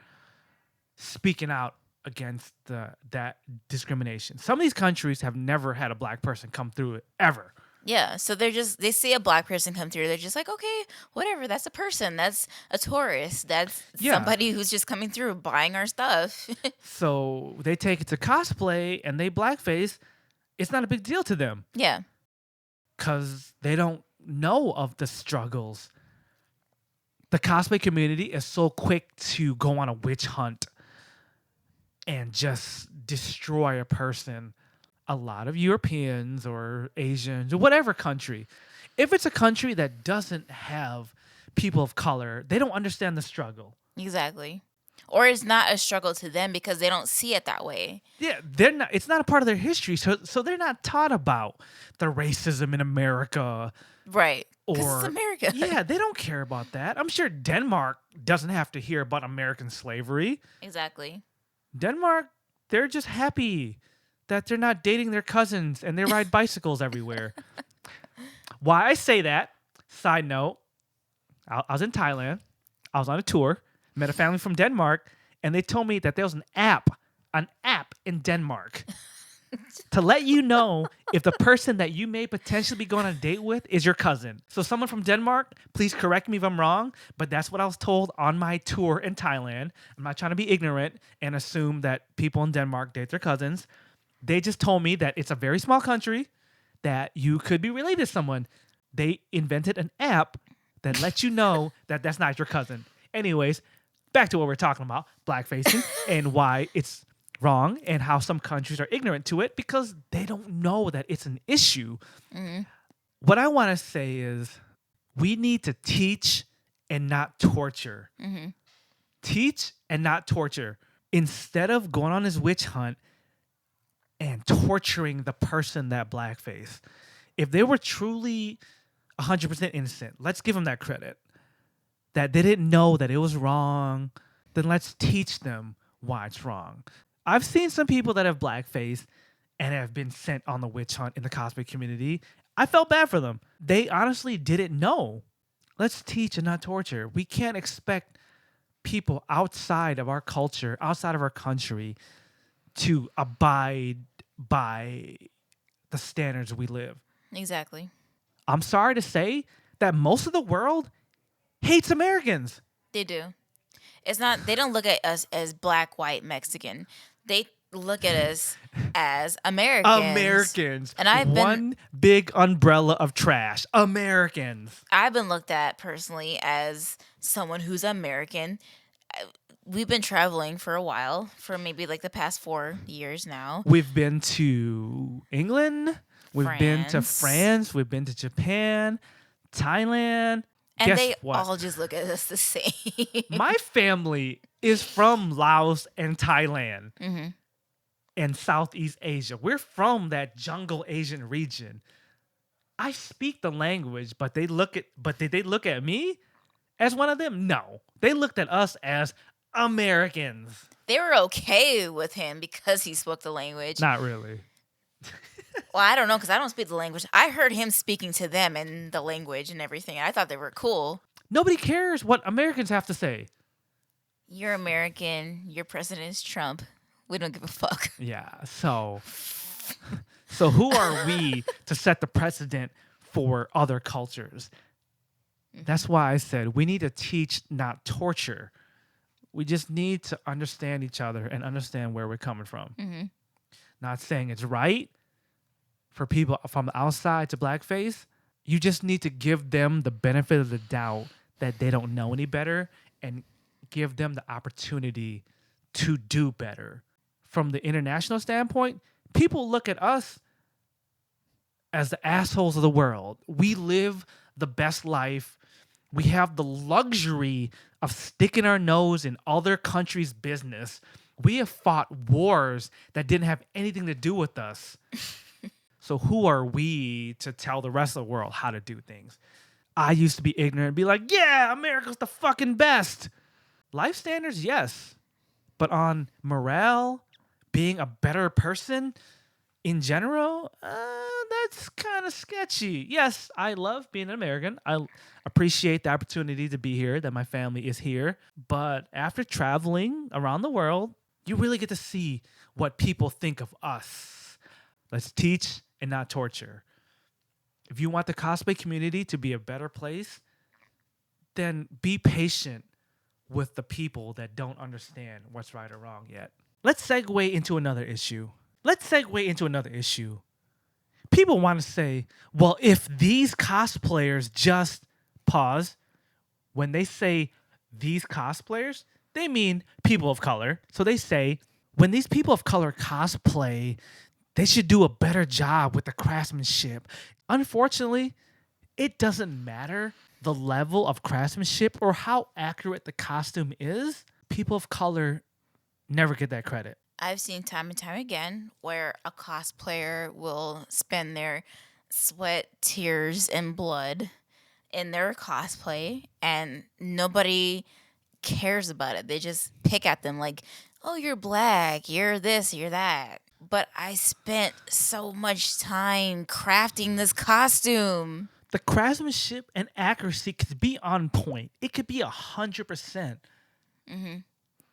speaking out against that discrimination. Some of these countries have never had a black person come through it ever. Yeah, so they see a black person come through. They're just like, okay, whatever. That's a person. That's a tourist. That's somebody who's just coming through buying our stuff. So they take it to cosplay and they blackface. It's not a big deal to them. Yeah. Because they don't know of the struggles. The cosplay community is so quick to go on a witch hunt and just destroy a person. A lot of Europeans or Asians or whatever country, if it's a country that doesn't have people of color, they don't understand the struggle. Exactly. Or it's not a struggle to them because they don't see it that way. Yeah, they're not. It's not a part of their history, so they're not taught about the racism in America. Right. Or it's America. Yeah, they don't care about that. I'm sure Denmark doesn't have to hear about American slavery. Exactly. Denmark, they're just happy that they're not dating their cousins and they ride bicycles everywhere. Why I say that, side note, I was in Thailand. I was on a tour, met a family from Denmark, and they told me that there was an app in Denmark to let you know if the person that you may potentially be going on a date with is your cousin. So someone from Denmark, please correct me if I'm wrong, but that's what I was told on my tour in Thailand. I'm not trying to be ignorant and assume that people in Denmark date their cousins. They just told me that it's a very small country, that you could be related to someone. They invented an app that lets you know that that's not your cousin. Anyways, back to what we're talking about, blackfacing, and why it's wrong and how some countries are ignorant to it because they don't know that it's an issue. Mm-hmm. What I want to say is we need to teach and not torture. Mm-hmm. Teach and not torture. Instead of going on this witch hunt and torturing the person that blackface. If they were truly 100% innocent, let's give them that credit. That they didn't know that it was wrong, then let's teach them why it's wrong. I've seen some people that have blackface and have been sent on the witch hunt in the cosplay community. I felt bad for them. They honestly didn't know. Let's teach and not torture. We can't expect people outside of our culture, outside of our country, to abide by the standards we live. Exactly. I'm sorry to say that most of the world hates Americans. They do. It's not, they don't look at us as black, white, Mexican. They look at us as Americans. Americans. And I've been one big umbrella of trash. Americans. I've been looked at personally as someone who's American. We've been traveling for a while, for maybe like the past 4 years now. We've been to England. We've been to France. We've been to Japan, Thailand. And guess they what? all just look at us the same. My family is from Laos and Thailand and Southeast Asia. We're from that jungle Asian region. I speak the language, but did they look at me as one of them? No. They looked at us as Americans. They were okay with him because he spoke the language. Not really. Well, I don't know because I don't speak the language. I heard him speaking to them in the language and everything. I thought they were cool. Nobody cares what Americans have to say. You're American. Your president is Trump. We don't give a fuck. Yeah. So who are we to set the precedent for other cultures. That's why I said we need to teach, not torture. We just need to understand each other and understand where we're coming from. Mm-hmm. Not saying it's right for people from the outside to blackface. You just need to give them the benefit of the doubt that they don't know any better and give them the opportunity to do better. From the international standpoint, people look at us as the assholes of the world. We live the best life. We have the luxury of sticking our nose in other countries' business. We have fought wars that didn't have anything to do with us. So who are we to tell the rest of the world how to do things? I used to be ignorant and be like, yeah, America's the fucking best. Life standards, yes. But on morale, being a better person in general, that's kind of sketchy. Yes, I love being an American. I appreciate the opportunity to be here, that my family is here. But after traveling around the world, you really get to see what people think of us. Let's teach and not torture. If you want the cosplay community to be a better place, then be patient with the people that don't understand what's right or wrong yet. Let's segue into another issue. People want to say, well, if these cosplayers just pause, when they say these cosplayers, they mean people of color. So they say, when these people of color cosplay, they should do a better job with the craftsmanship. Unfortunately, it doesn't matter the level of craftsmanship or how accurate the costume is. People of color never get that credit. I've seen time and time again where a cosplayer will spend their sweat, tears, and blood in their cosplay, and nobody cares about it. They just pick at them like, oh, you're black, you're this, you're that. But I spent so much time crafting this costume. The craftsmanship and accuracy could be on point. It could be 100%. Mm-hmm.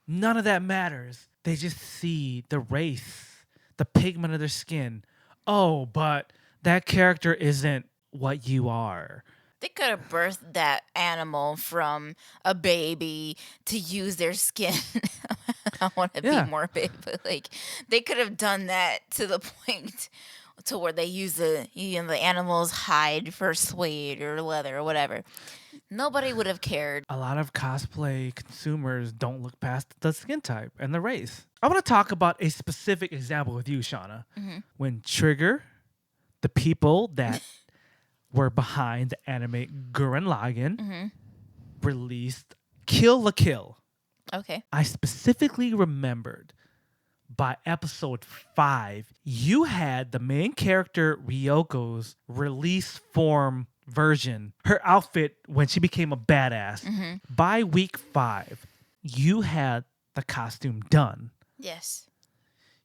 None of that matters. They just see the race, the pigment of their skin. Oh, but that character isn't what you are. They could have birthed that animal from a baby to use their skin. I want to be more big, but like they could have done that to the point to where they use the animal's hide for suede or leather or whatever. Nobody would have cared. A lot of cosplay consumers don't look past the skin type and the race. I want to talk about a specific example with you, Shana. Mm-hmm. When Trigger, the people that were behind the anime Gurren Lagann, released Kill la Kill. Okay. I specifically remembered by episode 5, you had the main character Ryoko's release form version, her outfit when she became a badass. Mm-hmm. By week 5, you had the costume done. Yes.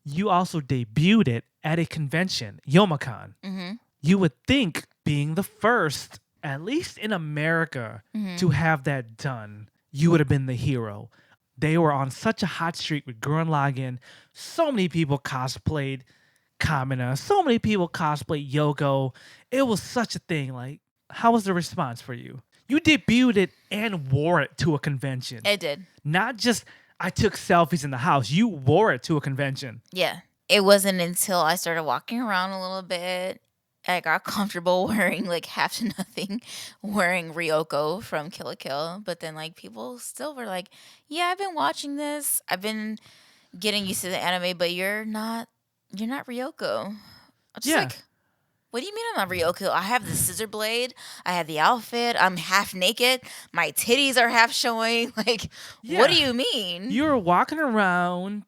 You also debuted it at a convention, Youmacon. Mm-hmm. You would think, being the first, at least in America, to have that done, you would have been the hero. They were on such a hot streak with Gurren Lagann. So many people cosplayed Kamina. So many people cosplayed Yoko. It was such a thing. Like, how was the response for you? You debuted it and wore it to a convention. It did. Not just, I took selfies in the house. You wore it to a convention. Yeah. It wasn't until I started walking around a little bit, I got comfortable wearing like half to nothing, wearing Ryoko from Kill la Kill. But then like people still were like, yeah, I've been watching this. I've been getting used to the anime, but you're not Ryoko. I'm just like, what do you mean I'm not Ryoko? I have the scissor blade. I have the outfit. I'm half naked. My titties are half showing. Like, what do you mean? You're walking around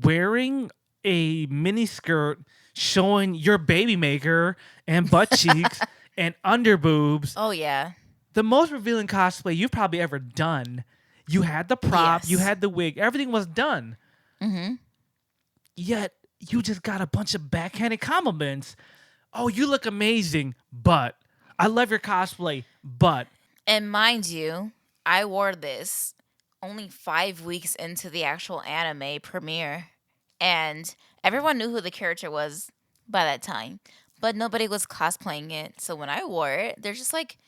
wearing a mini skirt showing your baby maker and butt cheeks and under boobs. Oh, yeah. The most revealing cosplay you've probably ever done. You had the prop. Yes. You had the wig. Everything was done. Mm-hmm. Yet, you just got a bunch of backhanded compliments. Oh, you look amazing, but I love your cosplay, but. And mind you, I wore this only 5 weeks into the actual anime premiere. And everyone knew who the character was by that time. but nobody was cosplaying it. So when I wore it, they're just like,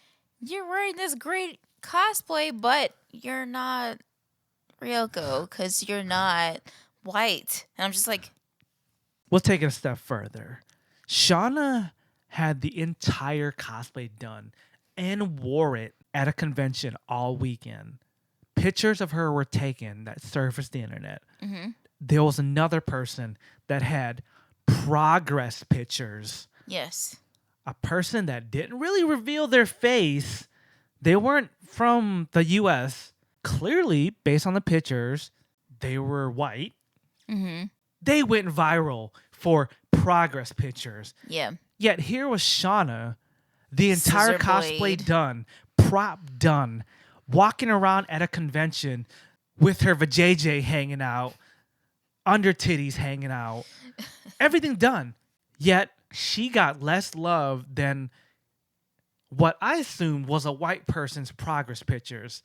you're wearing this great cosplay, but you're not Ryoko because you're not white. And I'm just like, We'll take it a step further. Shana had the entire cosplay done and wore it at a convention all weekend. Pictures of her were taken that surfaced the internet. There was another person that had progress pictures. yes. A person that didn't really reveal their face. They weren't from the US. Clearly, based on the pictures, they were white. They went viral for progress pictures. Yeah. Yet here was Shana, the entire Scissor cosplay blade. done, prop done, walking around at a convention with her vajayjay hanging out, under titties hanging out, everything done. Yet she got less love than what I assumed was a white person's progress pictures.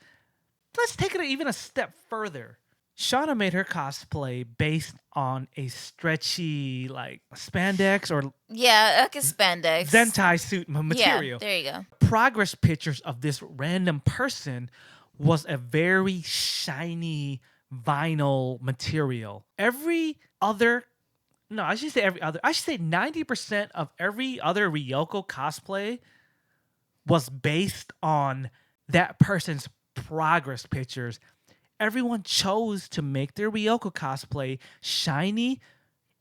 Let's take it even a step further. Shana made her cosplay based on a stretchy, like spandex or Yeah, like a spandex. Zentai suit material. Yeah, there you go. Progress pictures of this random person was a very shiny vinyl material. I should say 90% of every other Ryoko cosplay was based on that person's progress pictures. Everyone chose to make their Ryoko cosplay shiny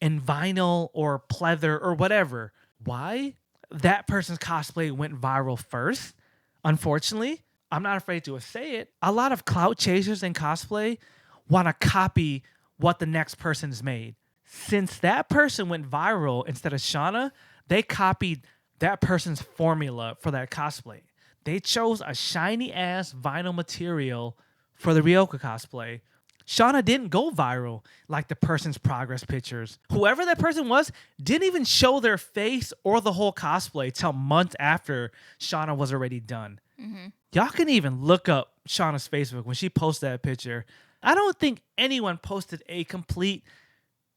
and vinyl or pleather or whatever. Why? That person's cosplay went viral first. Unfortunately, I'm not afraid to say it. A lot of clout chasers in cosplay want to copy what the next person's made. Since that person went viral instead of Shana, they copied that person's formula for that cosplay. They chose a shiny ass vinyl material for the Ryoko cosplay. Shana didn't go viral like the person's progress pictures. Whoever that person was didn't even show their face or the whole cosplay till months after Shana was already done. Y'all can even look up Shana's Facebook when she posted that picture. I don't think anyone posted a complete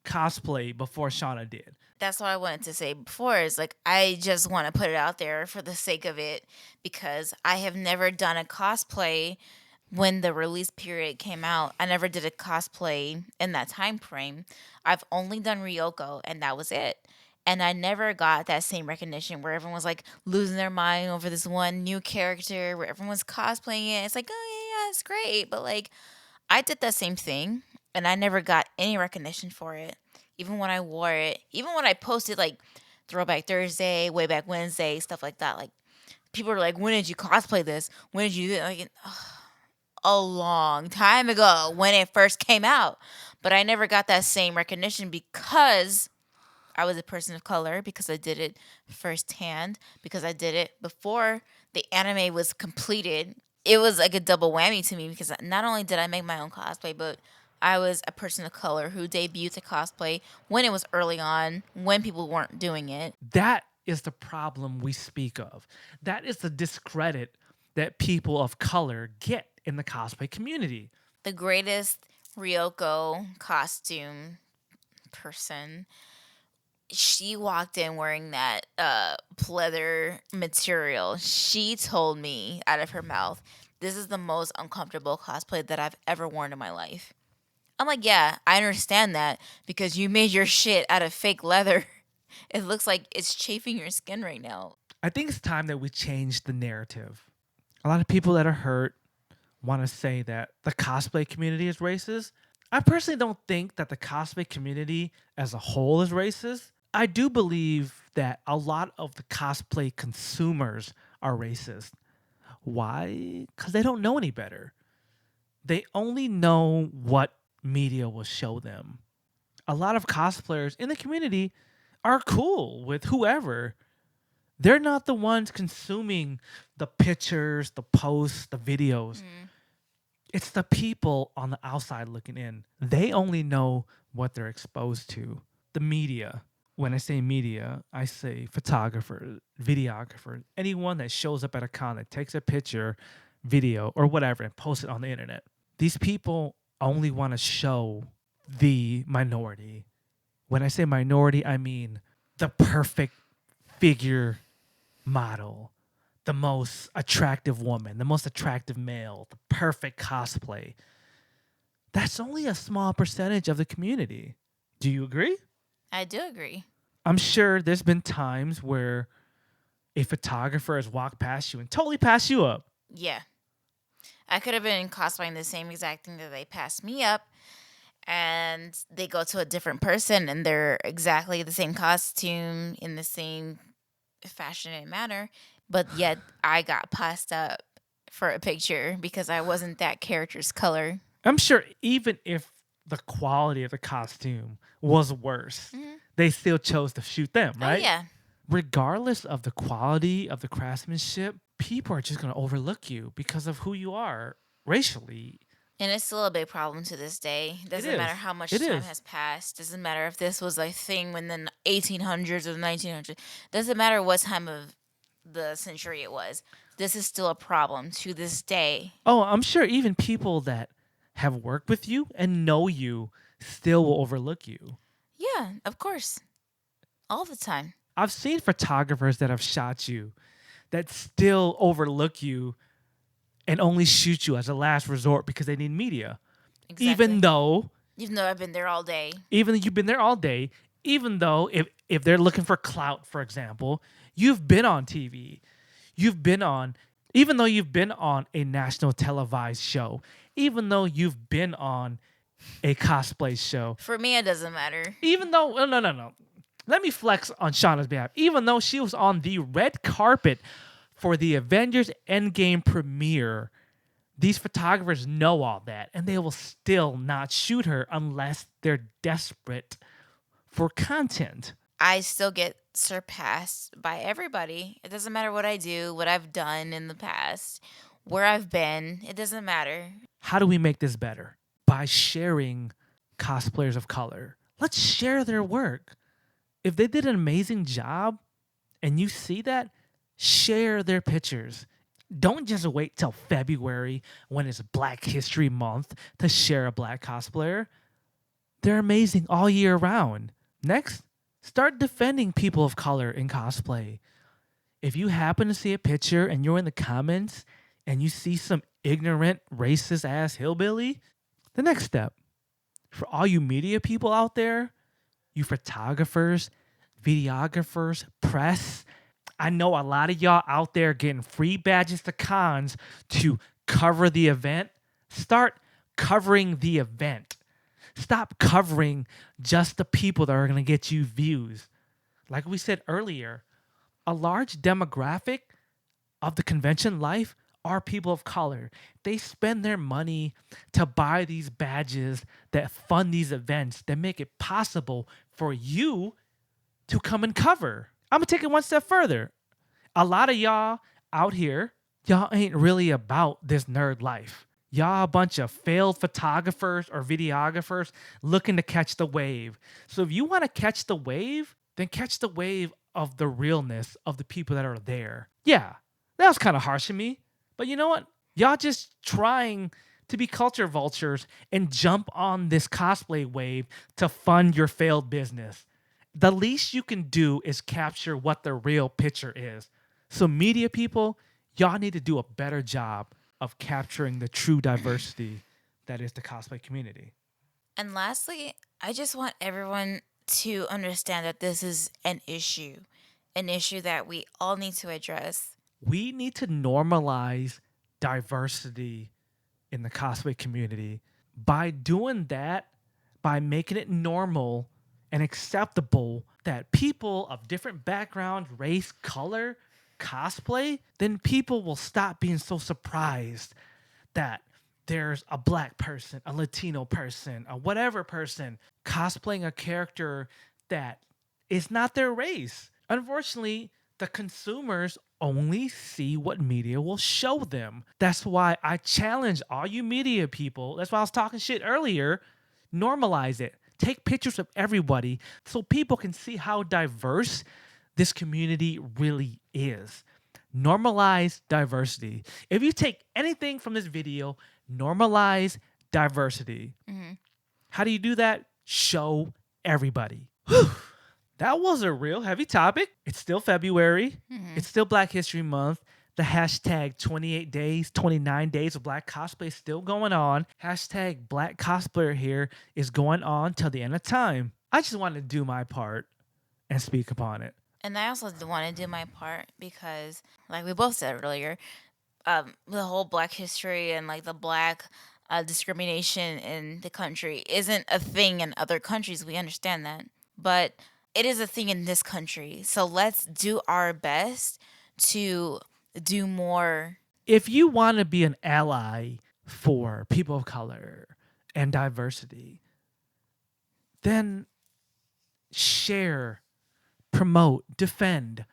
cosplay before Shana did. That's what I wanted to say before. Is like, I just want to put it out there for the sake of it, because I have never done a cosplay when the release period came out. I never did a cosplay in that time frame. I've only done Ryoko, and that was it. And I never got that same recognition where everyone was like losing their mind over this one new character, where everyone's cosplaying it. It's like, oh yeah, it's great. But like, I did that same thing, and I never got any recognition for it. Even when I wore it, even when I posted like Throwback Thursday, Way Back Wednesday, stuff like that. Like, people were like, when did you cosplay this? When did you do it? Like, a long time ago when it first came out. But I never got that same recognition because I was a person of color, because I did it firsthand, because I did it before the anime was completed. It was like a double whammy to me, because not only did I make my own cosplay, but I was a person of color who debuted to cosplay when it was early on, when people weren't doing it. That is the problem we speak of. That is the discredit that people of color get in the cosplay community. The greatest Ryoko costume person, she walked in wearing that pleather material. She told me out of her mouth, this is the most uncomfortable cosplay that I've ever worn in my life. I'm like, yeah, I understand that, because you made your shit out of fake leather. It looks like it's chafing your skin right now. I think it's time that we change the narrative. A lot of people that are hurt want to say that the cosplay community is racist. I personally don't think that the cosplay community as a whole is racist. I do believe that a lot of the cosplay consumers are racist. Why? Because they don't know any better. They only know what media will show them. A lot of cosplayers in the community are cool with whoever. They're not the ones consuming the pictures, the posts, the videos. It's the people on the outside looking in. They only know what they're exposed to. The media. When I say media, I say photographer, videographer, anyone that shows up at a con that takes a picture, video, or whatever and posts it on the internet. These people only want to show the minority. When I say minority, I mean the perfect figure model, the most attractive woman, the most attractive male, the perfect cosplay. That's only a small percentage of the community. Do you agree? I do agree. I'm sure there's been times where a photographer has walked past you and totally passed you up. Yeah. I could have been cosplaying the same exact thing that they passed me up, and they go to a different person and they're exactly the same costume in the same fashion and manner, but yet I got passed up for a picture because I wasn't that character's color. I'm sure even if the quality of the costume was worse, they still chose to shoot them, right? Oh, yeah. Regardless of the quality of the craftsmanship, people are just going to overlook you because of who you are racially. And it's still a big problem to this day. Doesn't matter how much time has passed. Doesn't matter if this was a thing in the 1800s or the 1900s. Doesn't matter what time of the century it was. This is still a problem to this day. Oh, I'm sure even people that have worked with you and know you still will overlook you. Yeah, of course. All the time. I've seen photographers that have shot you that still overlook you and only shoot you as a last resort because they need media. Exactly. Even though I've been there all day. Even though you've been there all day, even though if they're looking for clout, for example, you've been on TV. Even though you've been on a national televised show, even though you've been on a cosplay show. For me, it doesn't matter. Even though, no. Let me flex on Shana's behalf. Even though she was on the red carpet for the Avengers Endgame premiere, these photographers know all that, and they will still not shoot her unless they're desperate for content. I still get surpassed by everybody. It doesn't matter what I do, what I've done in the past, where I've been. It doesn't matter. How do we make this better? By sharing cosplayers of color. Let's share their work. If they did an amazing job and you see that, share their pictures. Don't just wait till February when it's Black History Month to share a black cosplayer. They're amazing all year round. Next, start defending people of color in cosplay. If you happen to see a picture and you're in the comments and you see some ignorant, racist ass hillbilly, the next step, for all you media people out there, you photographers, videographers, press, I know a lot of y'all out there getting free badges to cons to cover the event. Start covering the event. Stop covering just the people that are going to get you views. Like we said earlier, a large demographic of the convention life are people of color. They spend their money to buy these badges that fund these events, that make it possible for you to come and cover. I'm going to take it one step further. A lot of y'all out here, y'all ain't really about this nerd life. Y'all a bunch of failed photographers or videographers looking to catch the wave. So if you want to catch the wave, then catch the wave of the realness of the people that are there. Yeah, that was kind of harsh of me. But you know what? Y'all just trying to be culture vultures and jump on this cosplay wave to fund your failed business. The least you can do is capture what the real picture is. So media people, y'all need to do a better job of capturing the true diversity that is the cosplay community. And lastly, I just want everyone to understand that this is an issue that we all need to address. We need to normalize diversity in the cosplay community. By doing that, by making it normal and acceptable that people of different backgrounds, race, color, cosplay, then people will stop being so surprised that there's a black person, a Latino person, a whatever person cosplaying a character that is not their race. Unfortunately, the consumers only see what media will show them. That's why I challenge all you media people. That's why I was talking shit earlier. Normalize it. Take pictures of everybody so people can see how diverse this community really is. Normalize diversity. If you take anything from this video, normalize diversity. Mm-hmm. How do you do that? Show everybody. Whew. that was a real heavy topic. It's still February. It's still Black History Month. The hashtag 28 days, 29 days of Black cosplay is still going on. Hashtag Black cosplayer here is going on till the end of time. I just wanted to do my part and speak upon it. And I also want to do my part because, like we both said earlier, the whole Black history and like the Black discrimination in the country isn't a thing in other countries. We understand that. But it is a thing in this country. So let's do our best to do more. If you want to be an ally for people of color and diversity, then share, promote, defend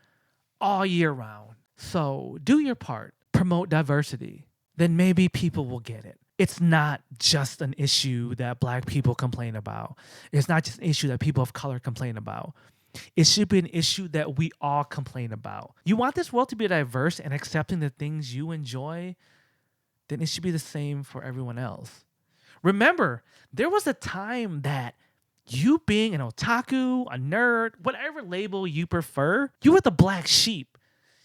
all year round. So do your part, promote diversity. Then maybe people will get it. It's not just an issue that Black people complain about. It's not just an issue that people of color complain about. It should be an issue that we all complain about. You want this world to be diverse and accepting the things you enjoy, then it should be the same for everyone else. Remember, there was a time that you being an otaku, a nerd, whatever label you prefer, you were the black sheep.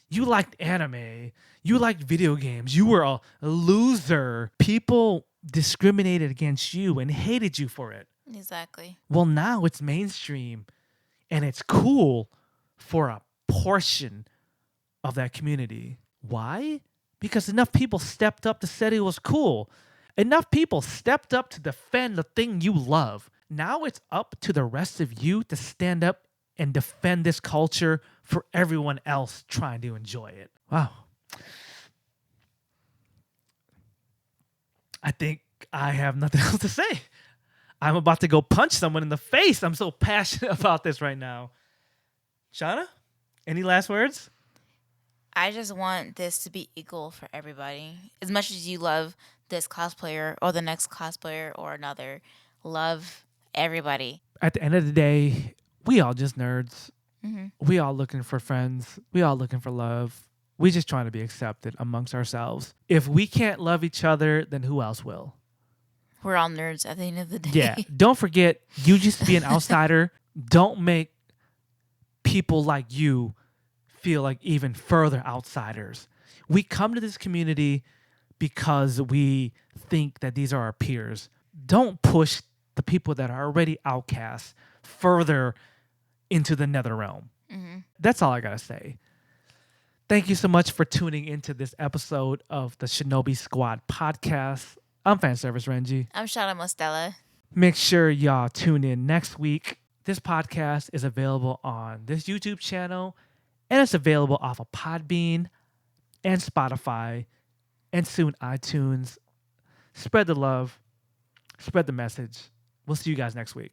You liked anime. You liked video games. You were a loser. People discriminated against you and hated you for it. Exactly. Well, now it's mainstream and it's cool for a portion of that community. Why? Because enough people stepped up to say it was cool. Enough people stepped up to defend the thing you love. Now it's up to the rest of you to stand up and defend this culture for everyone else trying to enjoy it. Wow. I think I have nothing else to say. I'm about to go punch someone in the face. I'm so passionate about this right now. Shana, any last words? I just want this to be equal for everybody. As much as you love this cosplayer or the next cosplayer or another, love everybody. At the end of the day, we all just nerds. We all looking for friends. We all looking for love. We just trying to be accepted amongst ourselves. If we can't love each other, then who else will? We're all nerds at the end of the day. Yeah. Don't forget, you just be an outsider. Don't make people like you feel like even further outsiders. We come to this community because we think that these are our peers. Don't push the people that are already outcasts further into the nether realm. That's all I gotta say. Thank you so much for tuning into this episode of the Shinobi Squad Podcast. I'm fan service Renji. I'm Shana Mostella. Make sure y'all tune in next week. This podcast is available on this YouTube channel, and it's available off of Podbean and Spotify, and soon iTunes. Spread the love. Spread the message. We'll see you guys next week.